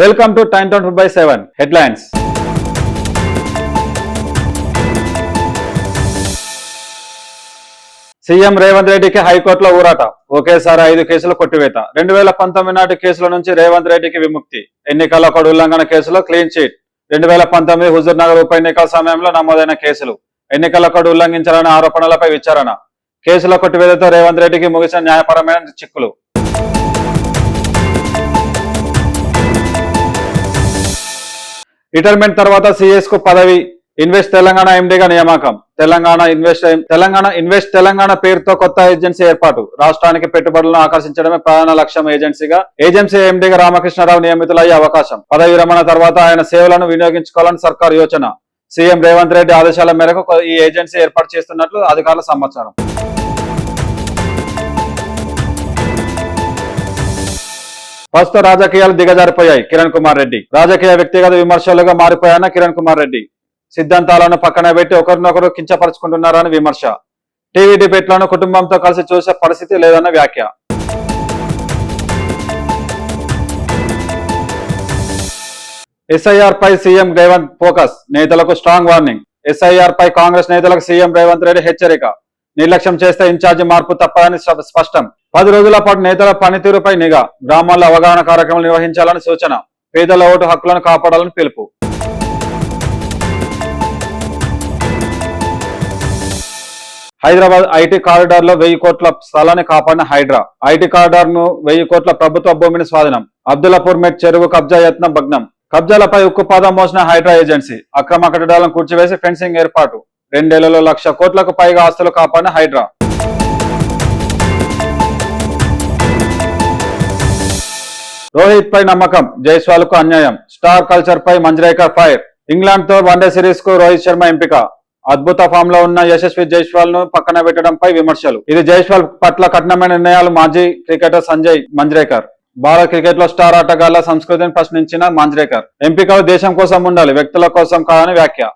Welcome to time 24/7 headlines. CM Revanth రెడ్డికి హైకోర్టులో ఊరాట. ఒకేసారి 5 కేసులు కొట్టివేత. 2019 నాటి కేసుల నుంచి రేవంత్ రెడ్డికి విముక్తి. ఎన్నికల కోడ్ ఉల్లంఘన కేసులో క్లీన్ చిట్. 2019 హుజూర్ నగర్ ఉప ఎన్నికల సమయంలో నమోదైన కేసులు. ఎన్నికల కోడ్ ఉల్లంఘించాలనే ఆరోపణలపై విచారణ. కేసుల కొట్టివేతతో రేవంత్ రెడ్డికి ముగిసిన న్యాయపరమైన చిక్కులు. రిటైర్మెంట్ తర్వాత సిఎస్ కు పదవి. ఇన్వెస్ట్ తెలంగాణ ఎండీగా నియామకం. తెలంగాణ పేరుతో కొత్త ఏజెన్సీ ఏర్పాటు. రాష్ట్రానికి పెట్టుబడులను ఆకర్షించడమే ప్రధాన లక్ష్యం. ఏజెన్సీ ఎండీగా రామకృష్ణారావు నియమితులయ్యే అవకాశం. పదవి విరమణ తర్వాత ఆయన సేవలను వినియోగించుకోవాలని సర్కారు యోచన. సీఎం రేవంత్ రెడ్డి ఆదేశాల మేరకు ఈ ఏజెన్సీ ఏర్పాటు చేస్తున్నట్లు అధికారుల సమాచారం. ప్రస్తుత రాజకీయాలు దిగజారిపోయాయి. కిరణ్ కుమార్ రెడ్డి రాజకీయ వ్యక్తిగత విమర్శలుగా మారిపోయాయన్న కిరణ్ కుమార్ రెడ్డి. సిద్ధాంతాలను పక్కన పెట్టి ఒకరినొకరు కించపరుచుకుంటున్నారని విమర్శ. టీవీ డిబేట్లను కుటుంబంతో కలిసి చూసే పరిస్థితి లేదన్న వ్యాఖ్య. ఎస్ఐఆర్ పై సీఎం రేవంత్ ఫోకస్. నేతలకు స్ట్రాంగ్ వార్నింగ్. ఎస్ఐఆర్ పై కాంగ్రెస్ నేతలకు సీఎం రేవంత్ రెడ్డి హెచ్చరిక. నిర్లక్ష్యం చేస్తే ఇన్ఛార్జి మార్పు తప్పదని స్పష్టం. 10 రోజుల పాటు నేతల పనితీరుపై నిఘా. గ్రామాల్లో అవగాహన కార్యక్రమాలు నిర్వహించాలని సూచన. పేదల ఓటు హక్కులను కాపాడాలని పిలుపు. హైదరాబాద్ ఐటీ కారిడార్ లో 1000 కోట్ల స్థలాన్ని కాపాడిన హైడ్రా. ఐటీ కారిడార్ ను 1000 కోట్ల ప్రభుత్వ భూమిని స్వాధీనం. అబ్దుల్లాపూర్ మెట్ చెరువు కబ్జా యత్నం భగ్నం. కబ్జాలపై ఉక్కుపాదం మోసిన హైడ్రా ఏజెన్సీ. అక్రమ కట్టడాలను కూర్చివేసి ఫెన్సింగ్ ఏర్పాటు. 2 ఏళ్లలో 1,00,000 కోట్లకు పైగా ఆస్తులు కాపాడిన హైడ్రా. రోహిత్ పై నమ్మకం. జైస్వాల్ కు అన్యాయం. స్టార్ కల్చర్ పై మంజ్రేకర్ ఫైర్. ఇంగ్లాండ్ తో వన్డే సిరీస్ కు రోహిత్ శర్మ ఎంపిక. అద్భుత ఫామ్ లో ఉన్న యశస్వి జైస్వాల్ ను పక్కన పెట్టడంపై విమర్శలు. ఇది జైస్వాల్ పట్ల కఠినమైన నిర్ణయాలు. మాజీ క్రికెటర్ సంజయ్ మంజ్రేకర్. భారత క్రికెట్ లో స్టార్ ఆటగాళ్ల సంస్కృతిని ప్రశ్నించిన మంజ్రేకర్. ఎంపికలు దేశం కోసం ఉండాలి, వ్యక్తుల కోసం కాదని వ్యాఖ్య.